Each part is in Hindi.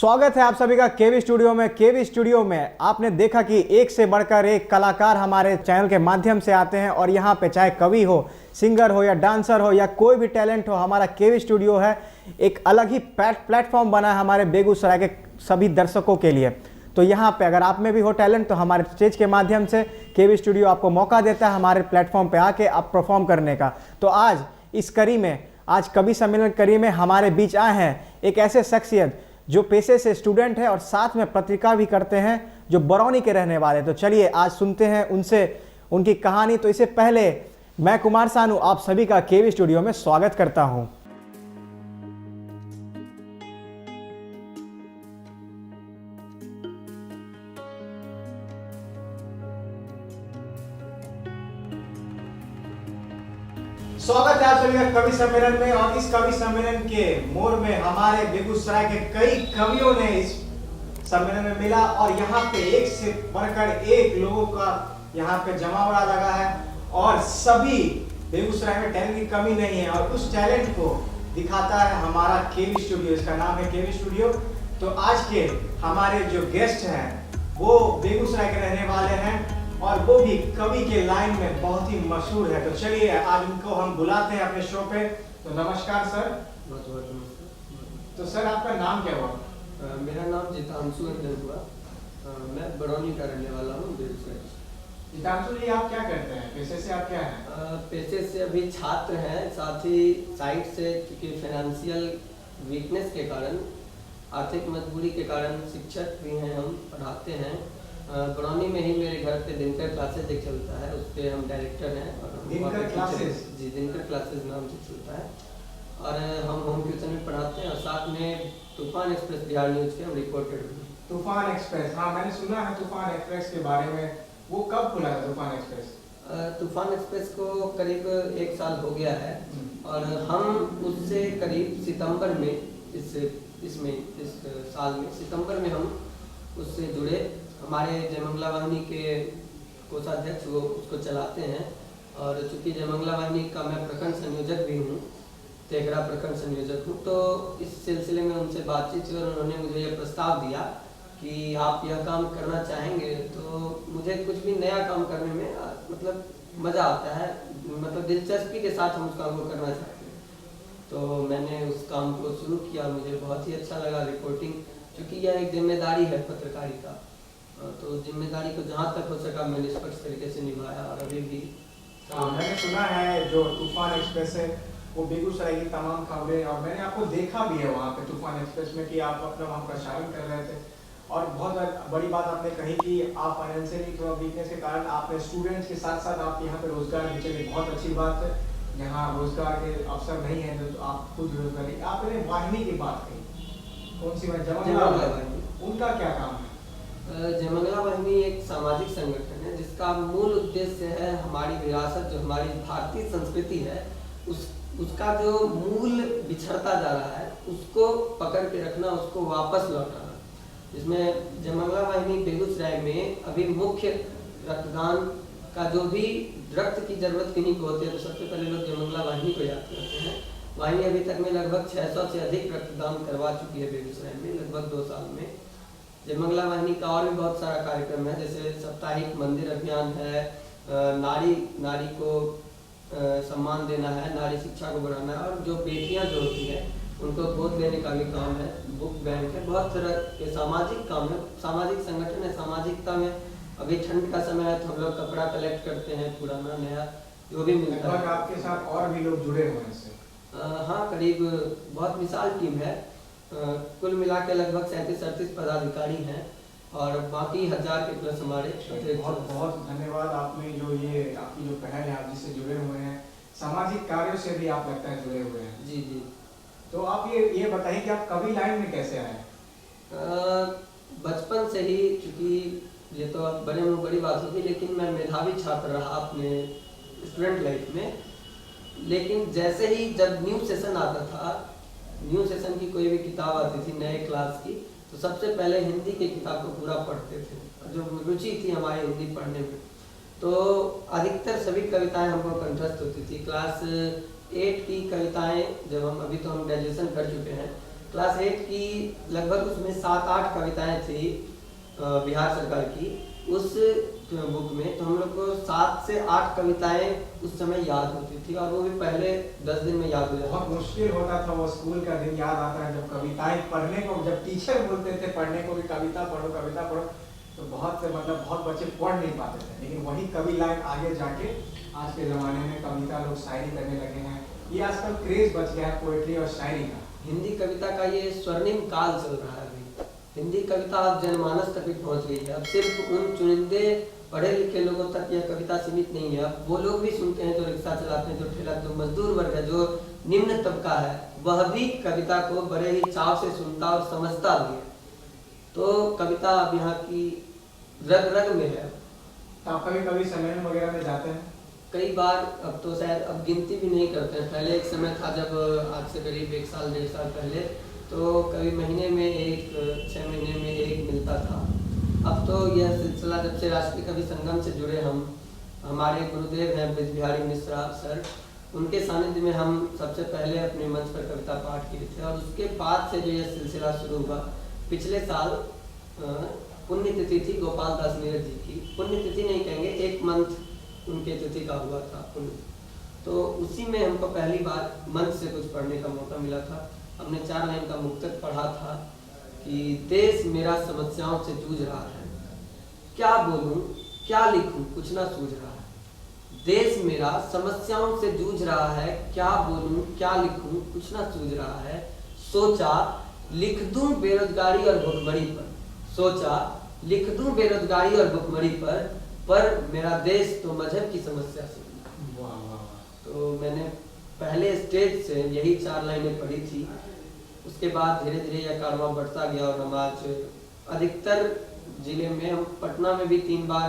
स्वागत है आप सभी का केवी स्टूडियो में। केवी स्टूडियो में आपने देखा कि एक से बढ़कर एक कलाकार हमारे चैनल के माध्यम से आते हैं और यहाँ पे चाहे कवि हो, सिंगर हो या डांसर हो या कोई भी टैलेंट हो, हमारा केवी स्टूडियो है एक अलग ही प्लेटफॉर्म बना है हमारे बेगूसराय के सभी दर्शकों के लिए। तो यहाँ पे अगर आप में भी हो टैलेंट तो हमारे स्टेज के माध्यम से केवी स्टूडियो आपको मौका देता है हमारे प्लेटफॉर्म पे आके आप परफॉर्म करने का। तो आज इस कड़ी में, आज कवि सम्मेलन कड़ी में हमारे बीच आए हैं एक ऐसे शख्सियत जो पेशे से स्टूडेंट है और साथ में पत्रिका भी करते हैं, जो बरौनी के रहने वाले। तो चलिए आज सुनते हैं उनसे उनकी कहानी। तो इससे पहले मैं कुमार सानू आप सभी का केवी स्टूडियो में स्वागत करता हूं। स्वागत है आप सभी का कवि सम्मेलन में। और इस कवि सम्मेलन के मोड़ में हमारे बेगूसराय के कई कवियों ने इस सम्मेलन में मिला और यहाँ पे एक से बढ़कर एक लोगों का यहाँ पे जमावड़ा लगा है और सभी बेगूसराय में टैलेंट की कमी नहीं है और उस टैलेंट को दिखाता है हमारा केवी स्टूडियो। इसका नाम है केवी स्टूडियो। तो आज के हमारे जो गेस्ट हैं वो बेगूसराय के रहने वाले हैं और वो भी कवि के लाइन में बहुत ही मशहूर है। तो चलिए आज उनको हम बुलाते हैं अपने शो पे। तो नमस्कार सर। बहुत बहुत नमस्कार। तो सर आपका नाम क्या हुआ? मेरा नाम जितांशु अंडल हुआ। मैं बरौनी का रहने वाला हूँ बेगूसराय। जितांशु जी आप क्या करते हैं? पेशे से आप क्या हैं? पेशे से अभी छात्र हैं, साथ ही साइड से क्योंकि फाइनेंशियल वीकनेस के कारण, आर्थिक मजबूरी के कारण शिक्षक भी हैं, हम पढ़ाते हैं। बरौनी में ही मेरे घर पे दिनकर क्लासेज एक चलता है, उस पर हम डायरेक्टर हैं। और दिनकर क्लासेज? जी, दिनकर क्लासेज नाम से चलता है और हम होम ट्यूशन में पढ़ाते हैं और साथ में तूफान एक्सप्रेस बिहार न्यूज के हम रिपोर्टर भी। तूफान एक्सप्रेस, हाँ मैंने सुना है तूफान एक्सप्रेस के बारे में। वो कब खुला था तूफान एक्सप्रेस? तूफान एक्सप्रेस को करीब 1 साल हो गया है और हम उससे करीब सितंबर में इस साल में सितंबर में हम उससे जुड़े। हमारे जयमंगला वाहिनी के कोषाध्यक्ष वो उसको चलाते हैं और चूँकि जयमंगला वाहिनी का मैं प्रखंड संयोजक भी हूँ, तेघरा प्रखंड संयोजक हूँ, तो इस सिलसिले में उनसे बातचीत हुई और उन्होंने मुझे ये प्रस्ताव दिया कि आप यह काम करना चाहेंगे। तो मुझे कुछ भी नया काम करने में मतलब मज़ा आता है, मतलब दिलचस्पी के साथ हम उस काम को करना चाहते हैं। तो मैंने उस काम को शुरू किया और मुझे बहुत ही अच्छा लगा। रिपोर्टिंग चूँकि यह एक जिम्मेदारी है पत्रकारिता, तो जिम्मेदारी को जहाँ तक हो सका मैं निष्पक्ष तरीके से निभाया और अभी भी। मैंने सुना है जो तूफान एक्सप्रेस है वो बेगूसराय की तमाम खबरें, और मैंने आपको देखा भी है वहाँ पे तूफान एक्सप्रेस में कि आप अपना वहाँ प्रसारण कर रहे थे। और बहुत बड़ी बात आपने कही कि आप फाइनेंशियली थोड़ा वीकनेस के कारण आपने स्टूडेंट्स के साथ साथ आप यहाँ पे रोजगार भी चले। बहुत अच्छी बात है, यहाँ रोजगार के अवसर नहीं है तो आप खुद रोजगारी। आपने वाहिनी की बात कही, कौन सी वाहिनी? जयमंगला वाहिनी। उनका क्या काम है? जयमंगला वाहिनी एक सामाजिक संगठन है जिसका मूल उद्देश्य है हमारी विरासत, जो हमारी भारतीय संस्कृति है उसका जो मूल बिछड़ता जा रहा है उसको पकड़ के रखना, उसको वापस लौटाना। जिसमें जयमंगला वाहिनी बेगूसराय में अभी मुख्य रक्तदान का जो भी रक्त की जरूरत किन्हीं को होती है तो सबसे पहले लोग जयमंगला वाहिनी को याद करते हैं। वाहिनी अभी तक में लगभग 600 से अधिक रक्तदान करवा चुकी है बेगूसराय में लगभग 2 साल में। जयमंगला वाहिनी का और भी बहुत सारा कार्यक्रम है, जैसे साप्ताहिक मंदिर अभियान है, नारी को सम्मान देना है, नारी शिक्षा को बढ़ाना है और जो बेटियां जो होती हैं उनको गोद लेने का भी काम है, बुक बैंक है, बहुत तरह के सामाजिक काम है, सामाजिक संगठन है। सामाजिकता में अभी ठंड का समय है तो हम लोग कपड़ा कलेक्ट करते हैं, पुराना नया जो भी मिलता है। आपके साथ और भी लोग जुड़े हुए हैं इससे? हाँ, करीब बहुत विशाल टीम है। कुल मिला के लगभग 37-38 पदाधिकारी हैं और बाकी 1000 के प्लस हमारे। बहुत बहुत धन्यवाद। आपने जो ये आपकी जो पहल है, आप जिससे जुड़े हुए हैं, सामाजिक कार्यों से भी आप लगता है जुड़े हुए हैं। जी जी। तो आप ये बताइए कि आप कवि लाइन में कैसे आए? बचपन से ही, क्योंकि ये तो अब बड़े में बड़ी बात होगी, लेकिन मैं मेधावी छात्र रहा अपने स्टूडेंट लाइफ में। लेकिन जैसे ही जब न्यू सेशन आता था, न्यू सेशन की कोई भी किताब आती थी नए क्लास की, तो सबसे पहले हिंदी की किताब को पूरा पढ़ते थे, जो रुचि थी हमारी हिंदी पढ़ने में। तो अधिकतर सभी कविताएं हमको कंठस्थ होती थी। क्लास 8 की कविताएं जब हम, अभी तो हम ग्रेजुएशन कर चुके हैं, क्लास 8 की लगभग उसमें 7-8 कविताएं थी बिहार सरकार की उस बुक में। तो हम लोग को 7 से 8 कविताएं उस समय याद होती थी और वो भी पहले 10 दिन में याद हो जाती। बहुत मुश्किल होता था वो स्कूल का दिन, याद आता है जब कविताएं पढ़ने को, जब टीचर बोलते थे पढ़ने को भी कविता पढ़ो, तो बहुत बच्चे पढ़ नहीं पाते थे। लेकिन वही कवि लाइन आगे जाके आज के ज़माने में कविता लोग शायरी करने लगे हैं। ये आजकल क्रेज बच गया है पोएट्री और शायरी का। हिंदी कविता का ये स्वर्णिम काल चल रहा है अभी। हिंदी कविता अब जनमानस तक भी पहुंच गई है। अब सिर्फ उन चुनिंदे पढ़े लिखे लोगों तक यह कविता सीमित नहीं है। अब वो लोग भी सुनते हैं जो रिक्शा चलाते हैं, जो ठेला, जो मजदूर वर्ग है, जो निम्न तबका है, वह भी कविता को बड़े ही चाव से सुनता और समझता भी है। तो कविता अब यहाँ की रग रग में है। तो आप कभी कभी सम्मेलन वगैरह में जाते हैं? कई बार, अब तो शायद अब गिनती भी नहीं करते हैं। पहले एक समय था जब आज से करीब 1 साल 1.5 साल पहले, तो कभी महीने में एक, 6 महीने में एक मिलता था। अब तो यह सिलसिला जब से राष्ट्रीय कवि संगम से जुड़े हम, हमारे गुरुदेव हैं ब्रज बिहारी मिश्रा सर, उनके सानिध्य में हम सबसे पहले अपने मंच पर कविता पाठ किए थे। और उसके बाद से जो यह सिलसिला शुरू हुआ, पिछले साल पुण्यतिथि थी गोपाल दास नीरज जी की। पुण्यतिथि नहीं कहेंगे, 1 मंथ उनके तिथि का हुआ था पुण्य। तो उसी में हमको पहली बार मंच से कुछ पढ़ने का मौका मिला था। हमने 4 लाइन का मुक्तक पढ़ा था कि देश मेरा समस्याओं से जूझ रहा है, क्या बोलूं क्या लिखूं कुछ ना सूझ रहा है। देश मेरा समस्याओं से जूझ रहा है, क्या बोलूं क्या लिखूं कुछ ना सूझ रहा है। सोचा लिख दूं बेरोजगारी और भुखमरी पर, सोचा लिख दूं बेरोजगारी और भुखमरी पर मेरा देश तो मजहब की समस्या से। तो मैंने पहले स्टेज से यही 4 लाइनें पढ़ी थी। उसके बाद धीरे धीरे यह कारवां बढ़ता गया और हम आज अधिकतर जिले में, हम पटना में भी 3 बार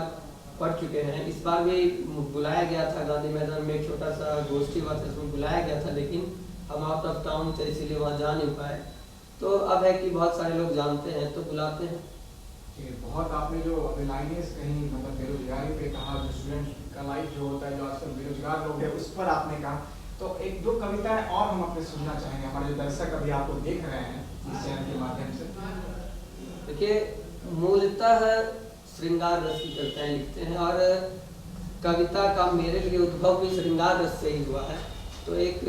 पढ़ चुके हैं। इस बार भी बुलाया गया था गांधी मैदान में, एक छोटा सा गोष्ठी हुआ था, इसमें बुलाया गया था, लेकिन हम आउट ऑफ टाउन थे इसीलिए वहाँ जा नहीं पाए। तो अब है कि बहुत सारे लोग जानते हैं तो बुलाते हैं। बहुत आपने जो अभी लाइनें कहीं मतलब बेरोजगारी पे कहा, जो स्टूडेंट का लाइफ जो होता है, जो आजकल बेरोजगार लोग हैं, उस पर आपने कहा। तो 1-2 कविताएं और हम अपने सुनना चाहेंगे, हमारे जो दर्शक अभी आपको देख रहे हैं इस चैनल के माध्यम से। देखिए, मूलतः श्रृंगार रस की कविताएं लिखते हैं और कविता का मेरे लिए उद्भव भी श्रृंगार रस से ही हुआ है। तो एक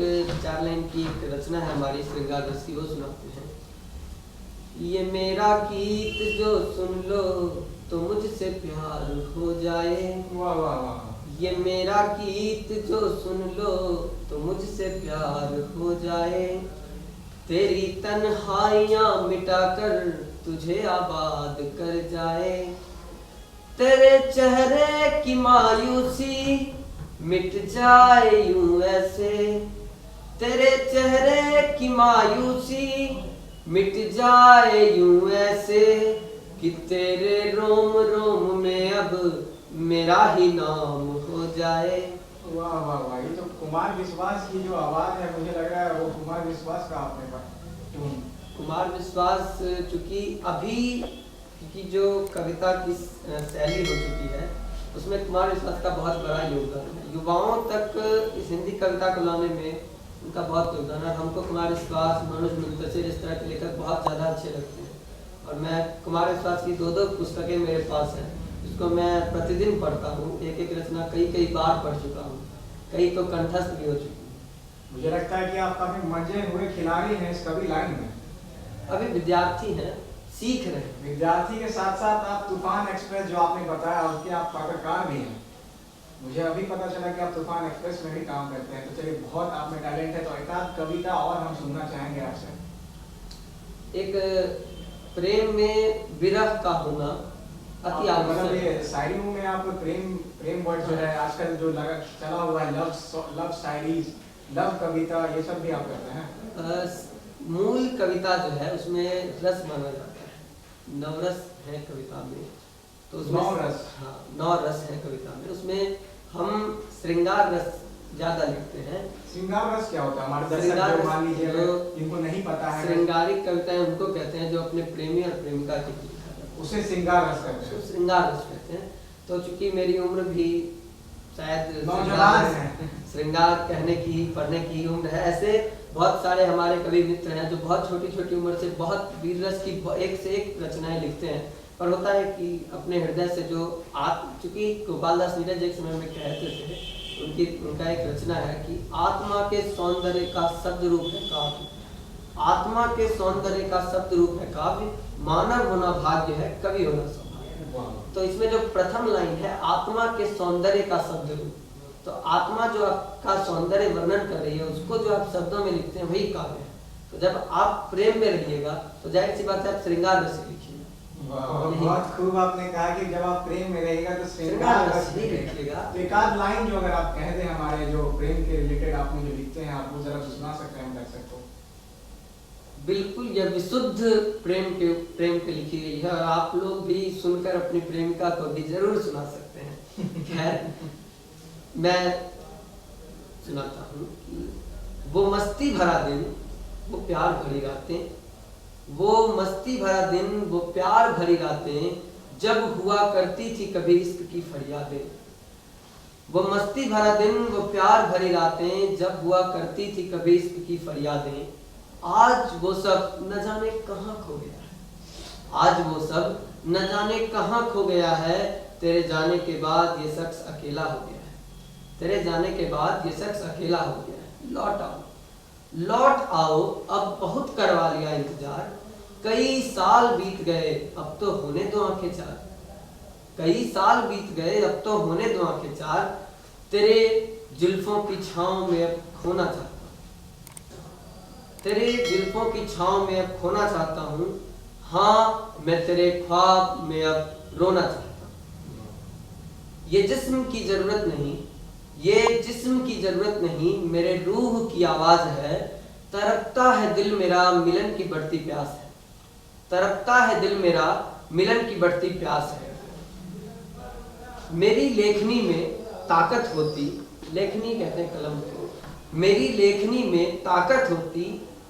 4 लाइन की एक रचना है हमारी श्रृंगार रस की, वो सुनाते हैं। ये मेरा गीत जो सुन लो तो मुझसे प्यार हो जाए। वाह वाह वाह। ये मेरा गीत जो सुन लो तो मुझसे प्यार हो जाए। तेरी तन्हाइयां मिटाकर तुझे आबाद कर जाए। तेरे चेहरे की मायूसी मिट जाए यूं ऐसे। तेरे चेहरे की मायूसी मिट जाए यूं ऐसे कि तेरे रोम रोम में अब मेरा ही नाम हो जाए। वाह वाह वाह। ये तो कुमार विश्वास की जो आवाज है, मुझे लग रहा है वो कुमार विश्वास का आपने ट्यून। कुमार विश्वास चूंकि अभी की जो कविता की शैली हो चुकी है, उसमें कुमार विश्वास का बहुत बड़ा योगदान है। युवाओं तक इस हिंदी कविता को लाने में उनका बहुत योगदान है। हमको कुमार विश्वास, मनोज मुंतशिर, इस तरह के लेखक बहुत ज़्यादा अच्छे लगते हैं। और मैं कुमार विश्वास की 2 पुस्तकें मेरे पास हैं, जिसको मैं प्रतिदिन पढ़ता हूँ। एक रचना कई बार पढ़ चुका हूँ, कई तो कंठस्थ भी हो चुकी हूँ। मुझे लगता है कि आप काफी मंजे हुए खिलाड़ी हैं इस कवि लाइन में। अभी विद्यार्थी हैं, सीख रहे हैं। विद्यार्थी के साथ साथ आप तूफान एक्सप्रेस जो आपने बताया उसके आप पत्रकार भी हैं। मुझे अभी पता चला कि आप तूफान एक्सप्रेस में भी काम करते हैं। तो चलिए, बहुत आप में टैलेंट है, तो एक आध कविता और हम सुनना चाहेंगे आपसे। एक प्रेम में विरह का होना अति आवश्यक। मतलब ये शायरियों में आप प्रेम वर्ड जो है आजकल जो चला हुआ है, लव शायरी, लव कविता, ये सब भी आप करते हैं? मूल कविता जो है उसमें रस माना जाता है, नवरस है कविता में। तो उसमें 9 रस, हाँ 9 रस है कविता में। उसमें हम श्रृंगार रस ज्यादा लिखते हैं। श्रृंगार रस क्या होता है? हमारे दर्शक जो मान लीजिए जिनको नहीं पता है, श्रृंगारिक कविताएं उनको कहते हैं जो अपने प्रेमी और प्रेमिका के लिए लिखा जाता है, उसे श्रृंगार रस कहते हैं। श्रृंगार रस कहते हैं। तो चूंकि मेरी उम्र भी शायद नौजवान है, श्रृंगार कहने की, पढ़ने की उम्र है, ऐसे बहुत सारे हमारे कवि मित्र हैं जो बहुत छोटी छोटी उम्र से बहुत वीर रस की एक से एक रचनाएं लिखते हैं, पर होता है कि अपने हृदय से जो चूंकि गोपाल दास नीरज एक समय में कहते थे, उनका एक रचना है कि आत्मा के सौंदर्य का शब्द रूप है काव्य, आत्मा के सौंदर्य का शब्द रूप है काव्य, मानव होना भाग्य है, कवि होना सौभाग्य। तो इसमें जो प्रथम लाइन है आत्मा के सौंदर्य का शब्द रूप, तो आत्मा जो आपका सौंदर्य वर्णन कर रही है उसको जो आप शब्दों में लिखते हैं वही काव्य है। तो जब आप प्रेम में रहिएगा तो जाहिर सी बात है आप श्रृंगार रस लिखिएगा। बहुत खूब आपने कहा कि जब आप प्रेम में रहेगा तो श्रृंगार रस लिखिएगा। तो एक आध लाइन जो अगर आप कह दें हमारे जो प्रेम के रिलेटेड आपने जो लिखते हैं आप वो जरा सुना सकते हैं दर्शक को। बिल्कुल, यह विशुद्ध प्रेम पे लिखी गई है और आप लोग भी सुनकर अपनी प्रेमिका को भी जरूर सुना सकते हैं। खैर मैं सुनाता हूँ कि वो मस्ती भरा दिन वो प्यार भरी रातें, वो मस्ती भरा दिन वो प्यार भरी रातें, जब हुआ करती थी कभी इश्क की फरियादें। वो मस्ती भरा दिन वो प्यार भरी रातें, जब हुआ करती थी कभी इश्क की फरियादें। आज वो सब न जाने कहाँ खो गया है, आज वो सब न जाने कहाँ खो गया है, तेरे जाने के बाद ये शख्स अकेला हो गया है, तेरे जाने के बाद ये शख्स अकेला हो गया है। लौट आओ, लौट आओ, अब बहुत करवा लिया इंतजार, कई साल बीत गए अब तो होने दो आंखें चार, कई साल बीत गए अब तो होने दो आंखें चार, तेरे जुल्फों की छांव में अब खोना चाहता हूँ, तेरे जुल्फों की छांव में अब खोना चाहता हूँ, हाँ मैं तेरे ख्वाब में अब रोना चाहता हूँ। ये जिस्म की जरूरत नहीं, ये जिस्म की जरूरत नहीं, मेरे रूह की आवाज है, तड़पता है दिल मेरा मिलन की बढ़ती प्यास है, तड़पता है दिल मेरा मिलन की बढ़ती प्यास है। मेरी लेखनी में ताकत होती, लेखनी कहते हैं कलम को, मेरी लेखनी में ताकत होती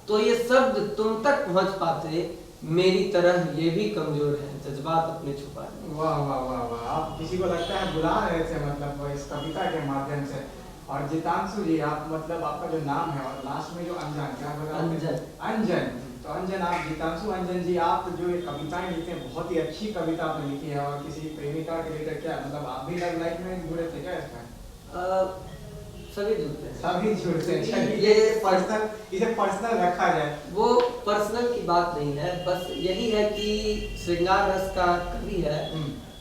तो ये शब्द तुम तक पहुंच पाते, मेरी तरह ये भी कमजोर है जज्बात अपने छुपाने। वाह वाह वाह वाह, आप किसी को लगता है बुला रहे थे मतलब इस कविता के माध्यम से। और जितांशु जी आप मतलब आपका जो नाम है और लास्ट में जो अंजन, क्या बोला? अंजन। अंजन, तो अंजन आप जितांशु अंजन जी आप जो ये कविताएं लिखते हैं बहुत ही अच्छी कविता आपने लिखी है। और किसी प्रेमिका के रिलेटेड क्या मतलब आप भी लव लाइफ में जुड़े थे क्या इसमें? सभी जुड़ते हैं, सभी जुड़ते हैं। ये पर्सनल, इसे पर्सनल रखा जाए। वो पर्सनल की बात नहीं है, बस यही है कि श्रृंगार रस का कवि है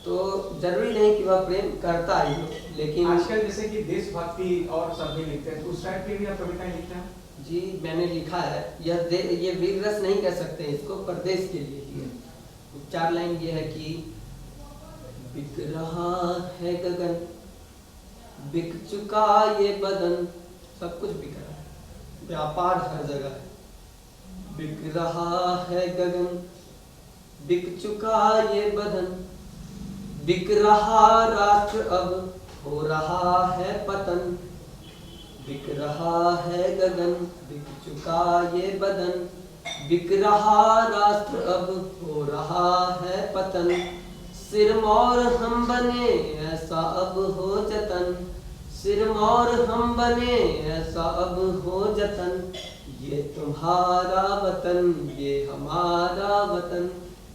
तो जरूरी नहीं कि वह प्रेम करता ही हो, लेकिन आजकल जैसे कि देशभक्ति और सब भी लिखते हैं तो उस टाइप की भी आप कविताएं लिखते हैं? जी मैंने लिखा है, ये वीर रस नहीं कह सकते इसको, परदेश के लिए ही है। 4 लाइन ये है कि बिक रहा है गगन, बिक चुका ये बदन, सब कुछ बिक रहा है, व्यापार हर जगह है। बिक रहा है गगन, बिक चुका ये बदन, बिक रहा राष्ट्र अब हो रहा है पतन। बिक रहा है गगन, बिक चुका ये बदन, बिक रहा राष्ट्र अब हो रहा है पतन। सिरमौर हम बने ऐसा अब हो जतन, सिरमौर हम बने ऐसा अब हो जतन। ये तुम्हारा वतन ये हमारा वतन,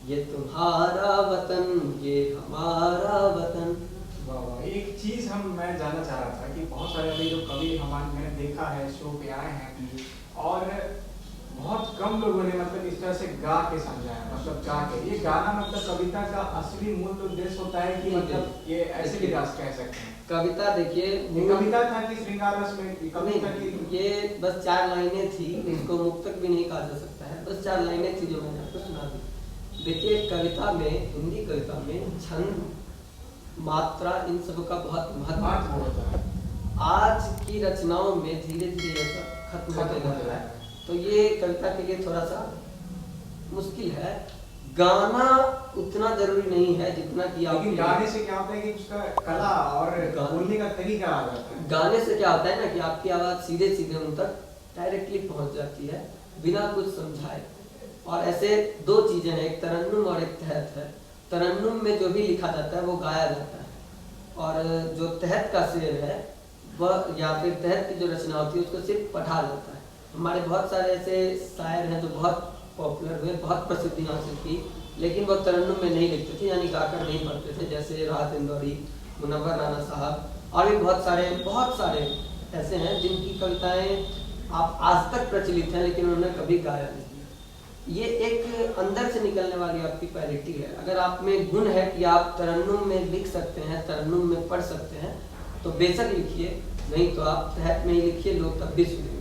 ये तुम्हारा वतन ये हमारा वतन। एक चीज मैं जानना चाह रहा था कि बहुत सारे अभी जो कवि मैंने देखा है शो पे आए हैं और बहुत कम लोगों ने मतलब इस तरह से गा के समझाया, मतलब गा के। ये गाना मतलब कविता का असली मूल उद्देश्य होता है कि मतलब ये ऐसे भी रास कह सकते हैं? कविता देखिए, कविता था कि श्रृंगार रस में कविता की ये बस 4 लाइनें थी, इसको मुक्तक भी नहीं कहा जा सकता है, बस 4 लाइनें थी जो मैंने आपको सुना दी। देखिए कविता में, हिंदी कविता में छंद, मात्रा, इन सब का बहुत महत्व होता है। आज की रचनाओं में धीरे धीरे ये सब खत्म होते जा रहा है, तो ये कविता के लिए थोड़ा सा मुश्किल है। गाना उतना जरूरी नहीं है जितना कि आप, लेकिन गाने से क्या होता है कि उसका कला और बोलने का तरीका आ जाता है। गाने से क्या होता है ना कि आपकी आवाज सीधे सीधे उन तक डायरेक्टली पहुंच जाती है बिना कुछ समझाए। और ऐसे 2 चीजें हैं, एक तरन्नुम और एक तहत है। तरन्नुम में जो भी लिखा जाता है वो गाया जाता है, और जो तहत का शेर है वह या फिर तहत की जो रचना होती है उसको सिर्फ पढ़ा जाता है। हमारे बहुत सारे ऐसे शायर हैं जो बहुत पॉपुलर हुए, बहुत प्रसिद्धि हासिल की, लेकिन वो तरन्नुम में नहीं लिखते थे, यानी गाकर नहीं पढ़ते थे, जैसे राहत इंदौरी, मुनव्वर राना साहब और भी बहुत सारे ऐसे हैं जिनकी कविताएं आप आज तक प्रचलित हैं, लेकिन उन्होंने कभी गाया नहीं। ये एक अंदर से निकलने वाली आपकी क्वालिटी है। अगर आप में गुण है कि आप तरन्नुम में लिख सकते हैं, तरन्नुम में पढ़ सकते हैं, तो बेशक लिखिए, नहीं तो आप तहत में ही लिखिए, लोग तब भी सुनेंगे।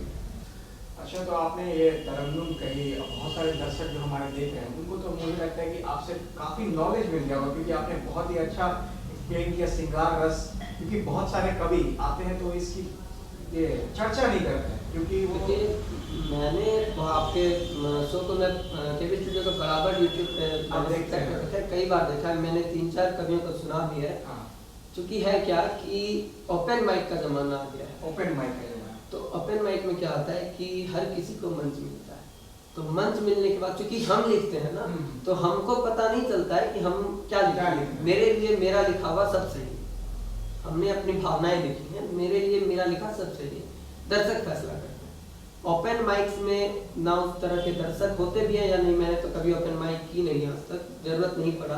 अच्छा, तो आपने ये तरन्नुम कही, बहुत सारे दर्शक जो हमारे देख रहे हैं उनको तो मुझे लगता है कि आपसे काफ़ी नॉलेज मिल गया होगा, क्योंकि आपने बहुत ही अच्छा एक्सप्लेन किया श्रृंगार रस। क्योंकि बहुत सारे कवि आते हैं तो इसकी ये चर्चा नहीं करते हैं, क्योंकि वो मैंने आपके शो को मैं केवी स्टूडियो को बराबर यूट्यूब पे देखते हैं, कई बार देखा है मैंने, 3-4 कवियों को सुना भी है। चूंकि है क्या कि ओपन माइक का जमाना आ गया है। ओपन माइक का जमाना, तो ओपन माइक में क्या होता है कि हर किसी को मंच मिलता है, तो मंच मिलने के बाद चूंकि हम लिखते हैं ना, तो हमको पता नहीं चलता है कि हम क्या लिख रहे हैं। मेरे लिए मेरा लिखा हुआ सब सही है, हमने अपनी भावनाएं लिखी हैं, मेरे लिए मेरा लिखा सब सही है, दर्शक फैसला करते हैं। ओपन माइक्स में ना उस तरह के दर्शक होते भी हैं या नहीं, मैंने तो कभी ओपन माइक की नहीं आज तक, जरूरत नहीं पड़ा।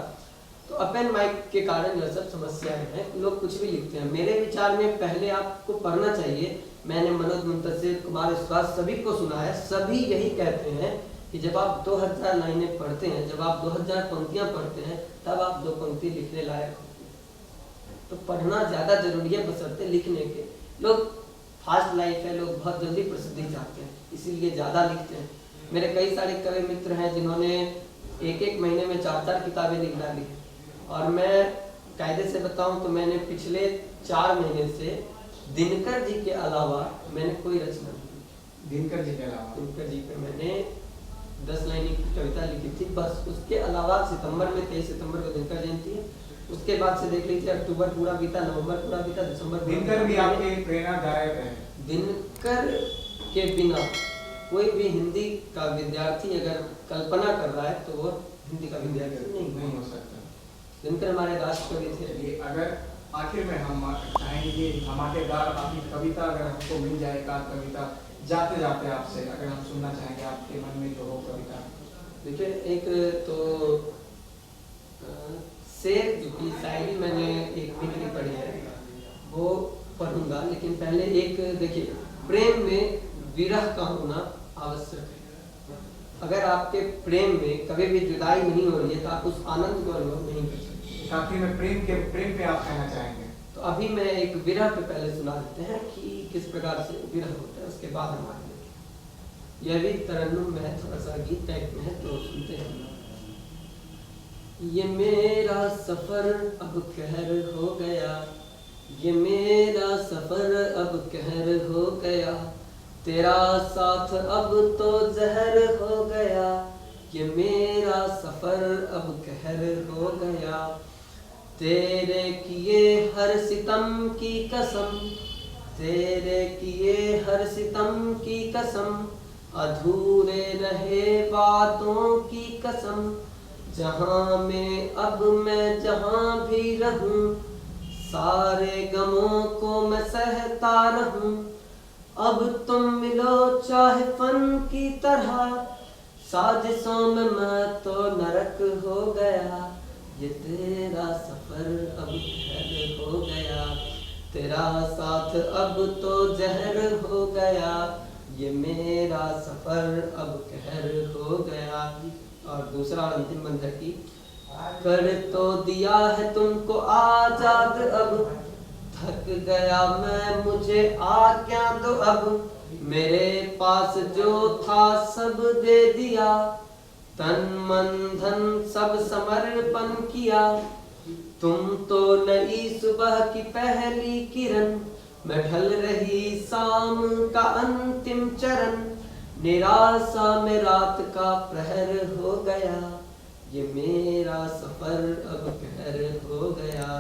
तो ओपन माइक के कारण जो सब समस्याएं हैं, लोग कुछ भी लिखते हैं। मेरे विचार में पहले आपको पढ़ना चाहिए। मैंने मनोज मुंतशिर, कुमार विश्वास सभी को सुना है, सभी यही कहते हैं कि जब आप 2000 लाइनें पढ़ते हैं, जब आप 2000 पंक्तियां पढ़ते हैं, तब आप 2 पंक्ति लिखने लायक होते हैं। तो पढ़ना ज्यादा जरूरी है बशर्ते लिखने के। लोग फास्ट लाइफ है, लोग बहुत जल्दी प्रसिद्धि चाहते हैं, इसीलिए ज्यादा लिखते हैं। मेरे कई सारे कवि मित्र हैं जिन्होंने एक महीने में 4-4 किताबें लिख डाली है, और मैं कायदे से बताऊं तो मैंने पिछले 4 महीने से दिनकर जी के अलावा मैंने कोई रचना नहीं लिखी। दिनकर जी के अलावा, दिनकर जी पे मैंने 10 लाइन की कविता लिखी थी बस। उसके अलावा सितंबर में 23 सितंबर को दिनकर जयंती है, उसके बाद से देख लीजिए अक्टूबर पूरा बीता, नवंबर पूरा बीता, दिसंबर। दिनकर भी आपके प्रेरणादायक है। दिनकर के बिना कोई भी हिंदी का विद्यार्थी अगर कल्पना कर रहा है तो वो हिंदी का विद्यार्थी नहीं हो सकता। दिनकर हमारे राष्ट्र कवि थे। अगर आखिर में हम चाहेंगे कि धमाकेदार आपकी कविता अगर हमको मिल जाए, एक आध कविता जाते जाते आपसे अगर हम सुनना चाहेंगे, आपके मन में जो हो कविता। देखिए, एक तो शेर जो कि शायरी मैंने एक भी नहीं पढ़ी है, वो पढ़ूंगा, लेकिन पहले एक देखिए, प्रेम में विरह का होना आवश्यक है। अगर आपके प्रेम में कभी भी जुदाई नहीं हो रही है तो आप उस आनंद को अनुभव नहीं कर सकते। आखिर में प्रेम पे आप कहना चाहेंगे? तो अभी मैं एक विरह पे पहले सुना देते हैं कि किस प्रकार से विरह होता है, उसके बाद हम आगे देखें। यह भी तरन्नुम में है, थोड़ा सा गीत टाइप में है, तो सुनते हैं। ये मेरा सफर अब कहर हो गया, ये मेरा सफर अब कहर हो गया, तेरा साथ अब तो जहर हो गया, ये मेरा सफर अब कहर हो गया, तेरे किए हर सितम की कसम, तेरे किए हर सितम की कसम, अधूरे रहे बातों की कसम, जहाँ में अब मैं जहाँ भी रहूं, सारे गमों को मैं सहता रहूं, अब तुम मिलो चाहे फन की तरह, साजिशों में मैं तो नरक हो गया, ये तेरा सफर अब कहर हो गया, तेरा साथ अब तो जहर हो गया, ये मेरा सफर अब कहर हो गया। और दूसरा अंतिम बंद है कि कर तो दिया है तुमको आजाद, अब थक गया मैं, मुझे आज्ञा दो अब, मेरे पास जो था सब दे दिया, तन मन धन सब समर्पण किया, तुम तो नई सुबह की पहली किरण, मैं ढल रही शाम का अंतिम चरण, निराशा में रात का प्रहर हो गया, ये मेरा सफर अब कहर हो गया,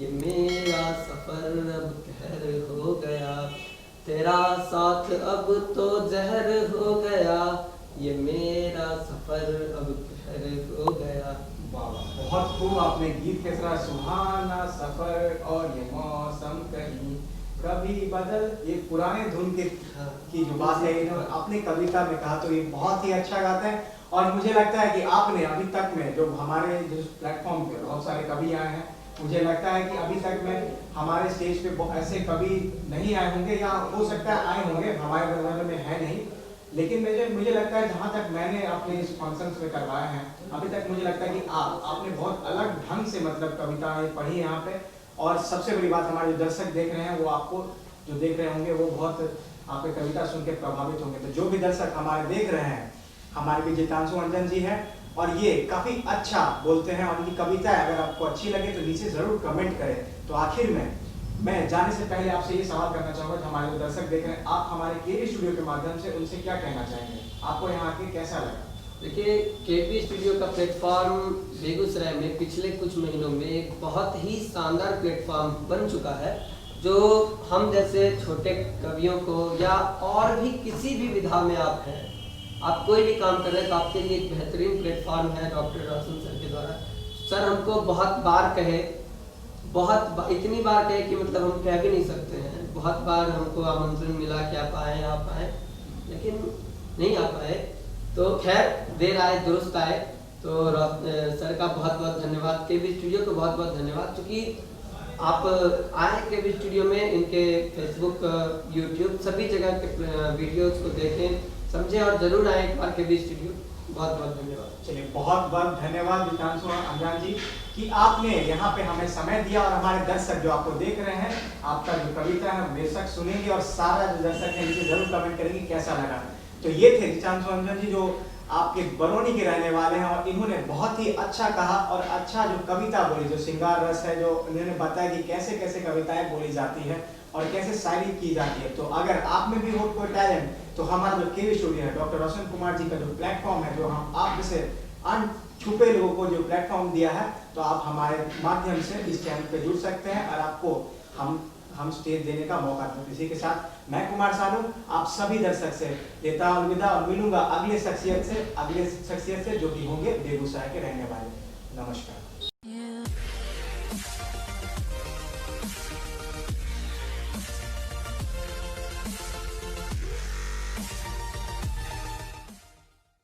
ये मेरा सफर अब कहर हो गया, तेरा साथ अब तो जहर हो गया, ये मेरा सफर अब कहर हो गया। बहुत खूब आपने गीत के तरह सुहाना सफर और ये मौसम कहीं कभी बदल, ये पुराने धुन के हाँ। की जो बात है इन्होंने अपनी कविता में कहा, तो ये बहुत ही अच्छा गाते हैं। और मुझे लगता है कि आपने अभी तक में जो हमारे जिस प्लेटफॉर्म पे बहुत सारे कवि आए हैं, मुझे लगता है कि अभी तक में हमारे स्टेज पे ऐसे कवि नहीं आए होंगे, या हो सकता है आए होंगे, हमारे जमाने में है नहीं। लेकिन मुझे लगता है जहाँ तक मैंने अपने इस फंक्शंस में करवाए हैं अभी तक, मुझे लगता है कि आपने बहुत अलग ढंग से मतलब कविताएं पढ़ी यहाँ पे। और सबसे बड़ी बात, हमारे जो दर्शक देख रहे हैं वो आपको जो देख रहे होंगे वो बहुत आपकी कविता सुन के प्रभावित होंगे। तो जो भी दर्शक हमारे देख रहे हैं, हमारे भी जितांशु अंजन जी हैं और ये काफ़ी अच्छा बोलते हैं, और उनकी कविताएं अगर आपको अच्छी लगे तो नीचे ज़रूर कमेंट करें। तो आखिर में मैं जाने से पहले आपसे ये सवाल करना चाहूँगा कि हमारे जो दर्शक देख रहे हैं, आप हमारे केवी स्टूडियो के माध्यम से उनसे क्या कहना चाहेंगे? आपको यहाँ आके कैसा लगा? देखिए, केवी स्टूडियो का प्लेटफॉर्म बेगूसराय में पिछले कुछ महीनों में एक बहुत ही शानदार प्लेटफॉर्म बन चुका है, जो हम जैसे छोटे कवियों को या और भी किसी भी विधा में आप हैं, आप कोई भी काम कर रहे हैं, तो आपके लिए एक बेहतरीन प्लेटफॉर्म है डॉक्टर रोशन सर के द्वारा। सर हमको बहुत बार कहे, इतनी बार कहे कि मतलब हम कह भी नहीं सकते हैं। बहुत बार हमको आमंत्रण मिला कि आप आए, लेकिन नहीं आ पाए। तो खैर, देर आए दुरुस्त आए। तो सर का बहुत बहुत धन्यवाद, केवी स्टूडियो को बहुत बहुत धन्यवाद, क्योंकि आप आए केवी स्टूडियो में। इनके फेसबुक, यूट्यूब सभी जगह के वीडियोस को देखें, समझें और जरूर आए एक बार केवी स्टूडियो। बहुत बहुत धन्यवाद। चलिए, बहुत बहुत धन्यवाद जितांशु अंजन जी कि आपने यहाँ पे हमें समय दिया, और हमारे दर्शक जो आपको देख रहे हैं, आपका जो कविता है बेशक सुनेंगे, और सारा जो दर्शक है नीचे जरूर कमेंट करेंगे कैसा लगा। तो ये थे जितांशु अंजन जी, जो आपके बरौनी के रहने वाले हैं, और इन्होंने बहुत ही अच्छा कहा और अच्छा जो कविता बोली, जो श्रृंगार रस है, जो इन्होंने बताया कि कैसे कैसे कविताएं बोली जाती है और कैसे शायरी की जाती है। तो अगर आप में भी हो कोई टैलेंट, तो हमारा जो केवी स्टूडियो है, डॉक्टर रोशन कुमार जी का जो प्लेटफॉर्म है, जो हम आप जैसे अनछुपे लोगों को जो प्लेटफॉर्म दिया है, तो आप हमारे माध्यम से इस चैनल पे जुड़ सकते हैं और आपको हम स्टेज देने का मौका दें। इसी के साथ मैं कुमार सानू आप सभी दर्शक से देता हूं अलविदा, और मिलूंगा अगले शख्सियत से जो कि होंगे बेगूसराय के रहने वाले। नमस्कार।